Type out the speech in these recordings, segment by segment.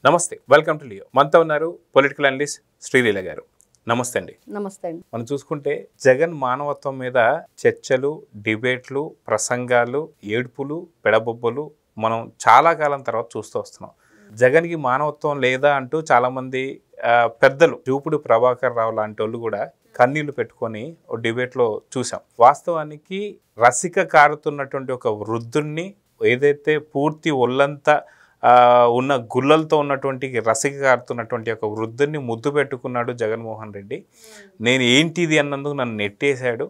నమస్తే, welcome to Leo. మనతో ఉన్నారు పొలిటికల్ అనలిస్ట్ శ్రీలీల గారు. నమస్తే అండి. నమస్తే అండి. మనం చూసుకుంటే జగన్ మానవత్వం మీద చర్చలు, డిబేట్లు, ప్రసంగాలు, ఏడుపులు, పెడబొబ్బలు మనం చాలా కాలం తర్వాత చూస్తూ వస్తున్నాం. జగన్కి మానవత్వం లేదా అంటూ చాలామంది పెద్దలు, చూపుడు ప్రభాకర్ రావు లాంటి వాళ్ళు కూడా కన్నీళ్లు పెట్టుకొని ఒక డిబేట్లో చూసాం. వాస్తవానికి రసిక కారుతున్నటువంటి ఒక వృద్ధుణ్ణి, ఏదైతే పూర్తి ఒళ్ళంతా ఉన్న గుల్లలతో ఉన్నటువంటి రసిక కారుతున్నటువంటి ఒక వృద్ధుని ముద్దు పెట్టుకున్నాడు జగన్మోహన్ రెడ్డి. నేను ఏంటిది అన్నందుకు నన్ను నెట్టేశాడు.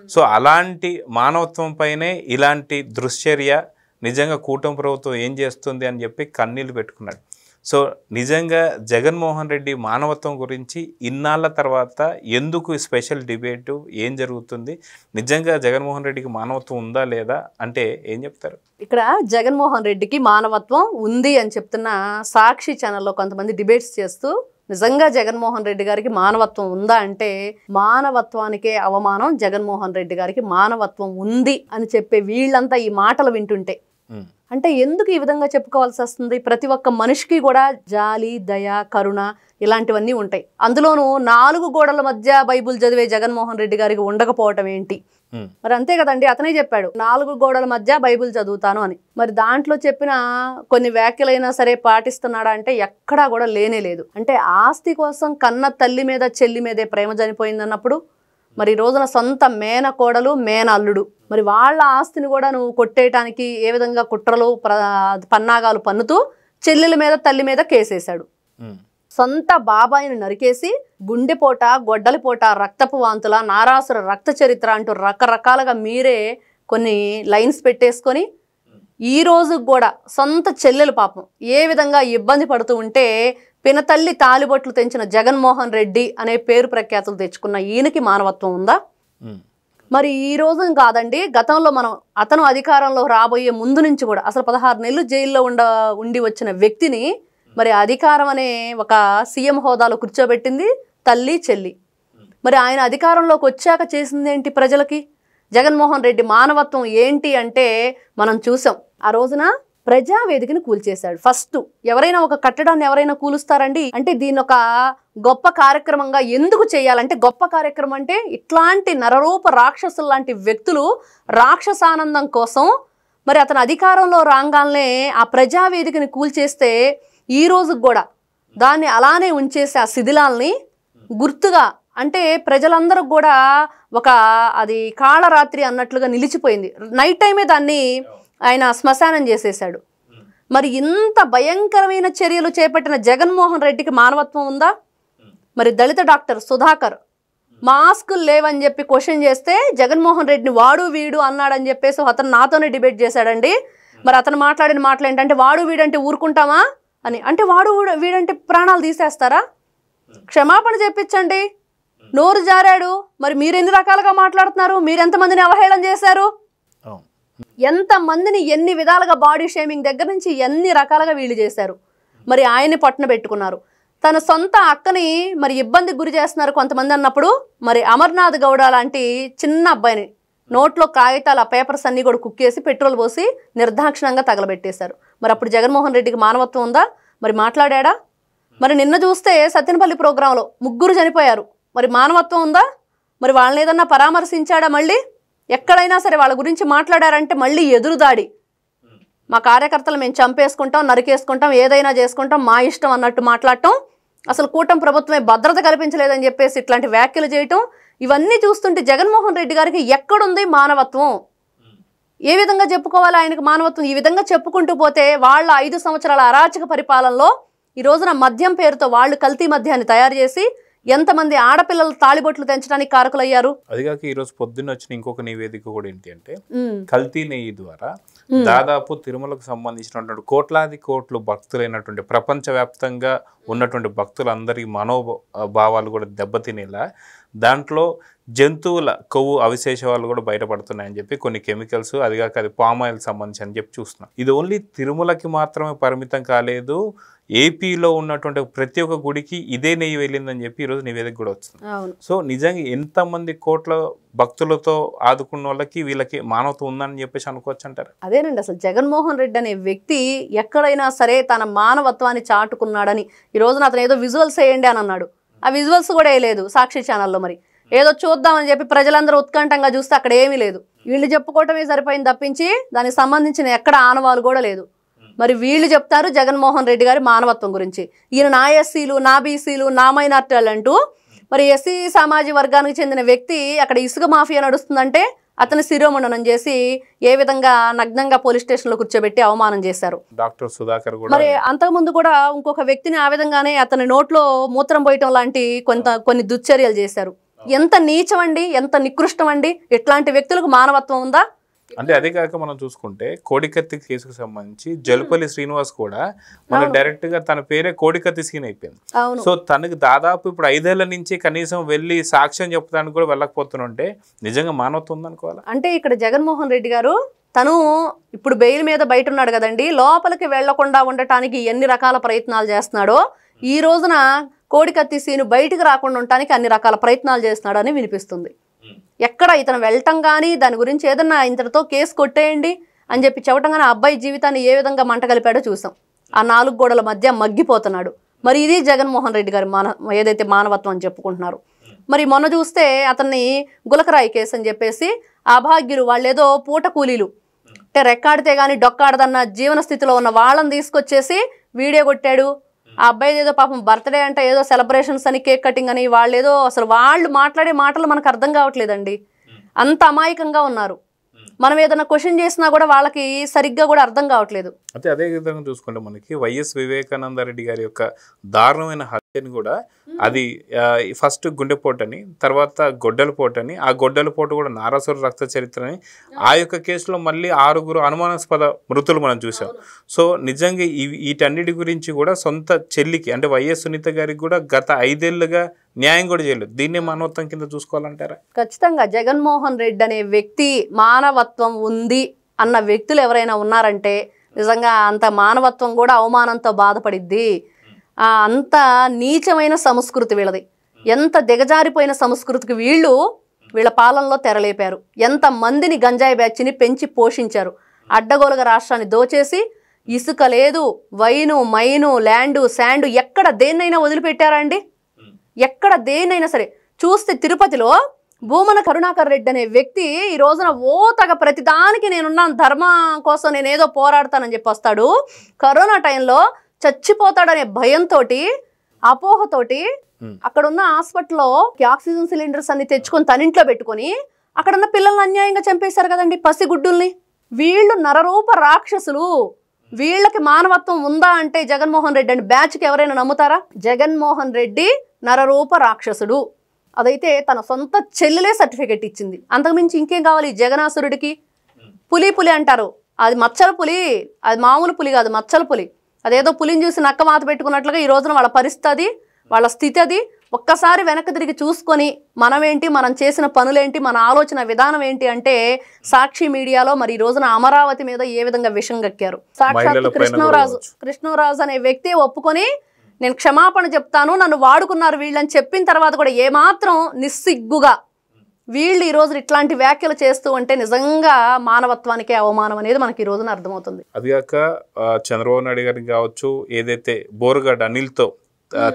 సో అలాంటి మానవత్వం పైనే ఇలాంటి దుశ్చర్య నిజంగా కూటమి ప్రభుత్వం ఏం చేస్తుంది అని చెప్పి కన్నీళ్ళు పెట్టుకున్నాడు. సో నిజంగా జగన్మోహన్ రెడ్డి మానవత్వం గురించి ఇన్నాళ్ళ తర్వాత ఎందుకు స్పెషల్ డిబేటు, ఏం జరుగుతుంది, నిజంగా జగన్మోహన్ రెడ్డికి మానవత్వం ఉందా లేదా అంటే ఏం చెప్తారు? ఇక్కడ జగన్మోహన్ రెడ్డికి మానవత్వం ఉంది అని చెప్తున్న సాక్షి ఛానల్లో కొంతమంది డిబేట్స్ చేస్తూ నిజంగా జగన్మోహన్ రెడ్డి గారికి మానవత్వం ఉందా అంటే మానవత్వానికే అవమానం. జగన్మోహన్ రెడ్డి గారికి మానవత్వం ఉంది అని చెప్పే వీళ్ళంతా ఈ మాటలు వింటుంటే అంటే ఎందుకు ఈ విధంగా చెప్పుకోవాల్సి వస్తుంది? ప్రతి ఒక్క మనిషికి కూడా జాలి, దయ, కరుణ ఇలాంటివన్నీ ఉంటాయి. అందులోనూ 4 గోడల మధ్య బైబుల్ చదివే జగన్మోహన్ రెడ్డి గారికి ఉండకపోవటం ఏంటి? మరి అంతే కదండి, అతనే చెప్పాడు 4 గోడల మధ్య బైబుల్ చదువుతాను అని. మరి దాంట్లో చెప్పిన కొన్ని వ్యాఖ్యలైనా సరే పాటిస్తున్నాడా అంటే ఎక్కడా కూడా లేనే లేదు. అంటే ఆస్తి కోసం కన్న తల్లి మీద చెల్లి మీదే ప్రేమ చనిపోయిందన్నప్పుడు మరి ఈ రోజున సొంత మేనకోడలు, మేనల్లుడు, మరి వాళ్ళ ఆస్తిని కూడా నువ్వు కొట్టేయటానికి ఏ విధంగా కుట్రలు పన్నాగాలు పన్నుతూ చెల్లెల మీద తల్లి మీద కేసేశాడు. సొంత బాబాయిని నరికేసి గుండెపోట, గొడ్డలిపోట, రక్తపు వాంతుల, నారాసుర రక్త చరిత్ర అంటూ రకరకాలుగా మీరే కొన్ని లైన్స్ పెట్టేసుకొని ఈ రోజు కూడా సొంత చెల్లెలు పాపం ఏ విధంగా ఇబ్బంది పడుతూ ఉంటే పినతల్లి తాలిబొట్లు తెంచిన జగన్మోహన్ రెడ్డి అనే పేరు ప్రఖ్యాతులు తెచ్చుకున్న ఈయనకి మానవత్వం ఉందా? మరి ఈ రోజు కాదండి, గతంలో మనం అతను అధికారంలో రాబోయే ముందు నుంచి కూడా అసలు 16 నెలలు జైల్లో ఉండి వచ్చిన వ్యక్తిని మరి అధికారం అనే ఒక సీఎం హోదాలో కూర్చోబెట్టింది తల్లి, చెల్లి. మరి ఆయన అధికారంలోకి వచ్చాక చేసింది ఏంటి ప్రజలకి? జగన్మోహన్ రెడ్డి మానవత్వం ఏంటి అంటే మనం చూసాం. ఆ రోజున ప్రజావేదికని కూల్చేశాడు. ఫస్ట్ ఎవరైనా ఒక కట్టడాన్ని ఎవరైనా కూలుస్తారండి అంటే దీన్ని ఒక గొప్ప కార్యక్రమంగా ఎందుకు చేయాలంటే, గొప్ప కార్యక్రమం అంటే ఇట్లాంటి నరరూప రాక్షసులు లాంటి వ్యక్తులు రాక్షసానందం కోసం మరి అతను అధికారంలో రాగానే ఆ ప్రజావేదికని కూల్చేస్తే ఈ రోజుకి కూడా దాన్ని అలానే ఉంచేసి ఆ శిథిలాల్ని గుర్తుగా అంటే ప్రజలందరూ కూడా ఒక అది కాళరాత్రి అన్నట్లుగా నిలిచిపోయింది. నైట్ టైమే దాన్ని ఆయన శ్మశానం చేసేశాడు. మరి ఇంత భయంకరమైన చర్యలు చేపట్టిన జగన్మోహన్ రెడ్డికి మానవత్వం ఉందా? మరి దళిత డాక్టర్ సుధాకర్ మాస్కులు లేవని చెప్పి క్వశ్చన్ చేస్తే జగన్మోహన్ రెడ్డిని వాడు వీడు అన్నాడని చెప్పేసి అతను నాతోనే డిబేట్ చేశాడండి. మరి అతను మాట్లాడిన మాటలు ఏంటంటే వాడు వీడంటే ఊరుకుంటామా అని. అంటే వాడు వీడంటే ప్రాణాలు తీసేస్తారా? క్షమాపణ చెప్పించండి. నోరు జారాడు. మరి మీరు ఎన్ని రకాలుగా మాట్లాడుతున్నారు? మీరు ఎంతమందిని అవహేళన చేశారు? ఎంతమందిని ఎన్ని విధాలుగా బాడీ షేమింగ్ దగ్గర నుంచి ఎన్ని రకాలుగా వీళ్ళు చేశారు. మరి ఆయన్ని పట్టున పెట్టుకున్నారు. తన సొంత అక్కని మరి ఇబ్బందికి గురి చేస్తున్నారు కొంతమంది అన్నప్పుడు మరి అమర్నాథ్ గౌడ లాంటి చిన్న అబ్బాయిని నోట్లో కాగితాలు, ఆ పేపర్స్ అన్నీ కూడా కుక్కేసి పెట్రోల్ పోసి నిర్దాక్షిణంగా తగలబెట్టేశారు. మరి అప్పుడు జగన్మోహన్ రెడ్డికి మానవత్వం ఉందా? మరి మాట్లాడా? మరి నిన్న చూస్తే సత్తెనపల్లి ప్రోగ్రాంలో 3 చనిపోయారు. మరి మానవత్వం ఉందా? మరి వాళ్ళని ఏదన్నా పరామర్శించాడా? మళ్ళీ ఎక్కడైనా సరే వాళ్ళ గురించి మాట్లాడారంటే మళ్ళీ ఎదురుదాడి. మా కార్యకర్తలు మేము చంపేసుకుంటాం, నరికేసుకుంటాం, ఏదైనా చేసుకుంటాం, మా ఇష్టం అన్నట్టు మాట్లాడటం, అసలు కూటమి ప్రభుత్వమే భద్రత కల్పించలేదని చెప్పేసి ఇట్లాంటి వ్యాఖ్యలు చేయటం, ఇవన్నీ చూస్తుంటే జగన్మోహన్ రెడ్డి గారికి ఎక్కడుంది మానవత్వం? ఏ విధంగా చెప్పుకోవాలి ఆయనకు మానవత్వం? ఈ విధంగా చెప్పుకుంటూ పోతే వాళ్ళ 5 సంవత్సరాల అరాచక పరిపాలనలో ఈ రోజున మద్యం పేరుతో వాళ్ళు కల్తీ మద్యాన్ని తయారు చేసి ఎంతమంది ఆడపిల్లలు తాళిబొట్లు తెంచడానికి కారకులయ్యారు. అదిగాక ఈ రోజు పొద్దున్న వచ్చిన ఇంకొక నివేదిక కూడా ఏంటి అంటే కల్తీ నెయ్యి ద్వారా దాదాపు తిరుమలకు సంబంధించినటువంటి కోట్లాది కోట్లు భక్తులైనటువంటి ప్రపంచవ్యాప్తంగా ఉన్నటువంటి భక్తులందరి మనోభావాలు కూడా దెబ్బతినేలా దాంట్లో జంతువుల కొవ్వు అవశేషాలు కూడా బయటపడుతున్నాయని చెప్పి కొన్ని కెమికల్స్, అదిగాక అది పామ్ ఆయిల్ సంబంధించి అని చెప్పి చూస్తున్నాం. ఇది ఓన్లీ తిరుమలకి మాత్రమే పరిమితం కాలేదు, ఏపీలో ఉన్నటువంటి ప్రతి ఒక్క గుడికి ఇదే నెయ్యి వెళ్ళిందని చెప్పి ఈరోజు నివేదిక కూడా వచ్చింది. సో నిజంగా ఎంతమంది కోట్ల భక్తులతో ఆదుకున్న వాళ్ళకి వీళ్ళకి మానవత్వం ఉందని చెప్పేసి అనుకోవచ్చు అంటారు. అదేనండి, అసలు జగన్మోహన్ రెడ్డి అనే వ్యక్తి ఎక్కడైనా సరే తన మానవత్వాన్ని చాటుకున్నాడని ఈ రోజున అతను ఏదో విజువల్స్ వేయండి అని అన్నాడు. ఆ విజువల్స్ కూడా వేయలేదు సాక్షి ఛానల్లో. మరి ఏదో చూద్దామని చెప్పి ప్రజలందరూ ఉత్కంఠంగా చూస్తే అక్కడ ఏమీ లేదు. వీళ్ళు చెప్పుకోవటమే సరిపోయింది తప్పించి దానికి సంబంధించిన ఎక్కడ ఆనవాలు కూడా లేదు. మరి వీళ్ళు చెప్తారు జగన్మోహన్ రెడ్డి గారి మానవత్వం గురించి, ఈయన నా ఎస్సీలు, నా బీసీలు, నా మైనార్టీలు అంటూ. మరి ఎస్సీ సామాజిక వర్గానికి చెందిన వ్యక్తి అక్కడ ఇసుక మాఫియా నడుస్తుందంటే అతని శిరోమండనం చేసి ఏ విధంగా నగ్నంగా పోలీస్ స్టేషన్లో కూర్చోబెట్టి అవమానం చేశారు. డాక్టర్ సుధాకర్ కూడా మరి అంతకుముందు కూడా ఇంకొక వ్యక్తిని ఆ విధంగానే అతని నోట్లో మూత్రం పోయటం లాంటి కొన్ని దుశ్చర్యలు చేశారు. ఎంత నీచం అండి, ఎంత నికృష్టం అండి. ఇట్లాంటి వ్యక్తులకు మానవత్వం ఉందా? అంటే అదే కాక మనం చూసుకుంటే కోడికత్తి కేసుకు సంబంధించి జలుపల్లి శ్రీనివాస్ కూడా మన డైరెక్ట్ గా తన పేరే కోడికత్తి సీన్ అయిపోయింది. సో తనకి దాదాపు ఇప్పుడు 5 ఏళ్ల నుంచి కనీసం వెళ్ళి సాక్ష్యం చెప్పడానికి కూడా వెళ్ళకపోతుంటే నిజంగా మానవత్వం ఉందనుకోవాలి. అంటే ఇక్కడ జగన్మోహన్ రెడ్డి గారు తను ఇప్పుడు బెయిల్ మీద బయట ఉన్నాడు కదండి, లోపలికి వెళ్లకుండా ఉండటానికి ఎన్ని రకాల ప్రయత్నాలు చేస్తున్నాడో ఈ రోజున కోడికత్తి సీను బయటికి రాకుండా ఉండటానికి అన్ని రకాల ప్రయత్నాలు చేస్తున్నాడు అని వినిపిస్తుంది. ఎక్కడ ఇతను వెళ్ళటం కానీ దాని గురించి ఏదన్నా ఇంతటితో కేసు కొట్టేయండి అని చెప్పి చెప్పటం కానీ అబ్బాయి జీవితాన్ని ఏ విధంగా మంట కలిపాడో చూసాం. ఆ 4 గోడల మధ్య మగ్గిపోతున్నాడు. మరి ఇది జగన్మోహన్ రెడ్డి గారి ఏదైతే మానవత్వం అని చెప్పుకుంటున్నారు. మరి మొన్న చూస్తే అతన్ని గులకరాయి కేసు అని చెప్పేసి అభాగ్యులు, వాళ్ళేదో పూట కూలీలు అంటే రెక్కాడితే కానీ డొక్కాడదన్న జీవన స్థితిలో ఉన్న వాళ్ళని తీసుకొచ్చేసి వీడియో కొట్టాడు. ఆ అబ్బాయి ఏదో పాపం బర్త్డే అంటే ఏదో సెలబ్రేషన్స్ అని, కేక్ కటింగ్ అని, వాళ్ళేదో అసలు వాళ్ళు మాట్లాడే మాటలు మనకు అర్థం కావట్లేదండి. అంత అమాయకంగా ఉన్నారు. మనం ఏదైనా క్వశ్చన్ చేసినా కూడా వాళ్ళకి సరిగ్గా కూడా అర్థం కావట్లేదు. అయితే అదే విధంగా చూసుకుంటే మనకి వైఎస్ వివేకానంద రెడ్డి గారి యొక్క దారుణమైన హత్యని కూడా అది ఫస్ట్ గుండెపోటు అని, తర్వాత గొడ్డల పోటు అని, ఆ గొడ్డల పోటు కూడా నారాసుర రక్త చరిత్ర అని, ఆ యొక్క కేసులో మళ్ళీ 6 అనుమానాస్పద మృతులు మనం చూసాం. సో నిజంగా వీటన్నిటి గురించి కూడా సొంత చెల్లికి అంటే వైఎస్ సునీత గారికి కూడా గత 5 ఏళ్లుగా న్యాయం కూడా చేయలేదు. దీన్నే మానవత్వం కింద చూసుకోవాలంటారా? ఖచ్చితంగా జగన్మోహన్ రెడ్డి అనే వ్యక్తి మానవత్వం ఉంది అన్న వ్యక్తులు ఎవరైనా ఉన్నారంటే నిజంగా అంత మానవత్వం కూడా అవమానంతో బాధపడిద్ది. అంత నీచమైన సంస్కృతి వీళ్ళది. ఎంత దిగజారిపోయిన సంస్కృతికి వీళ్ళ పాలనలో తెరలేపారు. ఎంత మందిని గంజాయి బ్యాచ్ని పెంచి పోషించారు. అడ్డగోలుగా రాష్ట్రాన్ని దోచేసి ఇసుక లేదు, వైను, మైను, ల్యాండు, శాండు ఎక్కడ దేన్నైనా వదిలిపెట్టారండి? ఎక్కడ దేన్నైనా సరే చూస్తే తిరుపతిలో భూమన కరుణాకర్ రెడ్డి అనే వ్యక్తి ఈ రోజున ఓతగా ప్రతిదానికి నేనున్నాను, ధర్మం కోసం నేనేదో పోరాడతానని చెప్పి వస్తాడు. కరోనా టైంలో చచ్చిపోతాడనే భయంతో, అపోహతోటి అక్కడున్న హాస్పిటల్లో ఆక్సిజన్ సిలిండర్స్ అన్ని తెచ్చుకొని తన ఇంట్లో పెట్టుకొని అక్కడున్న పిల్లల్ని అన్యాయంగా చంపేశారు కదండి, పసిగుడ్డుల్ని. వీళ్ళు నరరూప రాక్షసులు. వీళ్ళకి మానవత్వం ఉందా అంటే జగన్మోహన్ రెడ్డి అని బ్యాచ్కి ఎవరైనా నమ్ముతారా? జగన్మోహన్ రెడ్డి నరరూప రాక్షసుడు. అదైతే తన సొంత చెల్లెలే సర్టిఫికెట్ ఇచ్చింది. అంతకుమించి ఇంకేం కావాలి జగనాసురుడికి? పులి అంటారు, అది మచ్చల పులి, అది మామూలు పులి కాదు, మచ్చల పులి. అదేదో పులిని చూసి నక్క వాత పెట్టుకున్నట్లుగా ఈ రోజున వాళ్ళ పరిస్థితి, వాళ్ళ స్థితి అది. ఒక్కసారి వెనక్కి తిరిగి చూసుకొని మనమేంటి, మనం చేసిన పనులేంటి, మన ఆలోచన విధానం ఏంటి అంటే సాక్షి మీడియాలో మరి ఈ రోజున అమరావతి మీద ఏ విధంగా విషం గక్కారు. సాక్షాత్ కృష్ణరాజు అనే వ్యక్తి ఒప్పుకొని నేను క్షమాపణ చెప్తాను, నన్ను వాడుకున్నారు వీళ్ళని చెప్పిన తర్వాత కూడా ఏమాత్రం నిస్సిగ్గుగా వీళ్ళు ఈ రోజు ఇట్లాంటి వ్యాఖ్యలు చేస్తూ ఉంటే నిజంగా మానవత్వానికే అవమానం అనేది మనకి ఈ రోజున అర్థమవుతుంది. అదిగాక చంద్రబాబు నాయుడు గారికి కావచ్చు, ఏదైతే బోరుగడ్డ అనిల్తో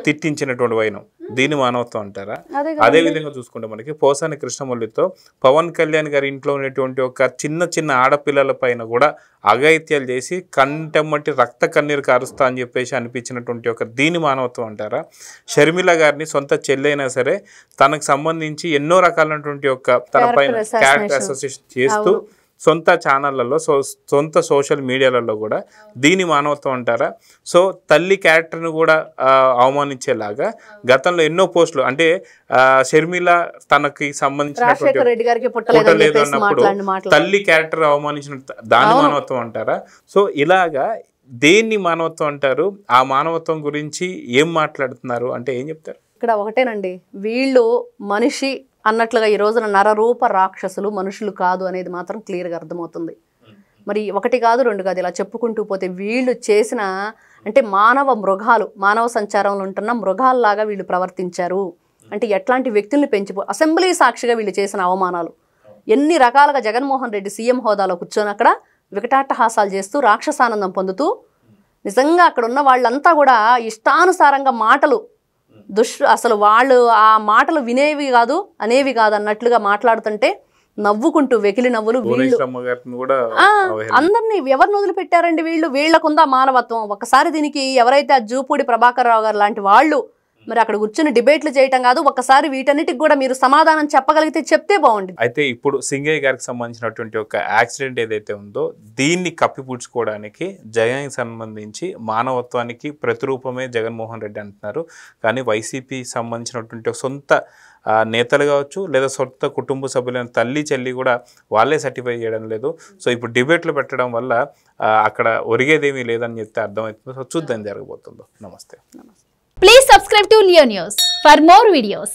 తిట్టించినటువంటి వైనం, దీన్ని మానవత్వం అంటారా? అదే విధంగా చూసుకుంటే మనకి పోసాని కృష్ణమురళితో పవన్ కళ్యాణ్ గారి ఇంట్లో ఉన్నటువంటి ఒక చిన్న ఆడపిల్లల పైన కూడా అఘాయిత్యాలు చేసి కంటెమ్మటి రక్త కన్నీరు కారుస్తా అని చెప్పేసి అనిపించినటువంటి ఒక దీని మానవత్వం అంటారా? షర్మిల గారిని సొంత చెల్లైనా సరే తనకు సంబంధించి ఎన్నో రకాలైనటువంటి ఒక తన పైన క్యారెక్టర్ అసోసియేషన్ చేస్తూ సొంత ఛానళ్లలో, సొంత సోషల్ మీడియాలలో కూడా దీని మానవత్వం అంటారా? సో తల్లి క్యారెక్టర్ను కూడా అవమానించేలాగా గతంలో ఎన్నో పోస్టులు, అంటే షర్మిల తనకి సంబంధించినటువంటి పుట్టలేదు అన్నప్పుడు తల్లి క్యారెక్టర్ అవమానించిన దాని మానవత్వం అంటారా? సో ఇలాగా దేన్ని మానవత్వం అంటారు? ఆ మానవత్వం గురించి ఏం మాట్లాడుతున్నారు అంటే ఏం చెప్తారు? ఇక్కడ ఒకటేనండి, వీళ్ళు మనిషి అన్నట్లుగా ఈ రోజున నరరూప రాక్షసులు మనుషులు కాదు అనేది మాత్రం క్లియర్గా అర్థమవుతుంది. మరి ఒకటి కాదు రెండు కాదు ఇలా చెప్పుకుంటూ పోతే వీళ్ళు చేసిన అంటే మానవ సంచారంలో ఉంటున్న మృగాల్లాగా వీళ్ళు ప్రవర్తించారు. అంటే ఎట్లాంటి వ్యక్తుల్ని అసెంబ్లీ సాక్షిగా వీళ్ళు చేసిన అవమానాలు ఎన్ని రకాలుగా జగన్మోహన్ రెడ్డి సీఎం హోదాలో కూర్చొని అక్కడ వికటాట్టహాసాలు చేస్తూ రాక్షసానందం పొందుతూ నిజంగా అక్కడ ఉన్న వాళ్ళంతా కూడా ఇష్టానుసారంగా మాటలు అసలు వాళ్ళు ఆ మాటలు వినేవి కాదు అనేవి కాదు అన్నట్లుగా మాట్లాడుతుంటే నవ్వుకుంటూ వెకిలి నవ్వులు వీళ్ళు అందరినీ ఎవరిని వదిలిపెట్టారండి వీళ్ళకుందా మానవత్వం. ఒకసారి దీనికి ఎవరైతే ఆ జూపూడి ప్రభాకర్ రావు గారు లాంటి వాళ్ళు మరి అక్కడ కూర్చుని డిబేట్లు చేయటం కాదు, ఒక్కసారి వీటన్నిటికి కూడా మీరు సమాధానం చెప్పగలిగితే చెప్తే బాగుంటుంది. అయితే ఇప్పుడు సింగయ్య గారికి సంబంధించినటువంటి ఒక యాక్సిడెంట్ ఏదైతే ఉందో దీన్ని కప్పిపుచ్చుకోవడానికి జగన్కి సంబంధించి మానవత్వానికి ప్రతిరూపమే జగన్మోహన్ రెడ్డి అంటున్నారు. కానీ వైసీపీ సంబంధించినటువంటి సొంత నేతలు కావచ్చు లేదా సొంత కుటుంబ సభ్యులైన తల్లి చెల్లి కూడా వాళ్ళే సర్టిఫై చేయడం లేదు. సో ఇప్పుడు డిబేట్లు పెట్టడం వల్ల అక్కడ ఒరిగేదేమీ లేదని చెప్తే అర్థమవుతుంది. సో చూద్దాం జరగబోతుందో. నమస్తే. Please subscribe to Leo News for more videos.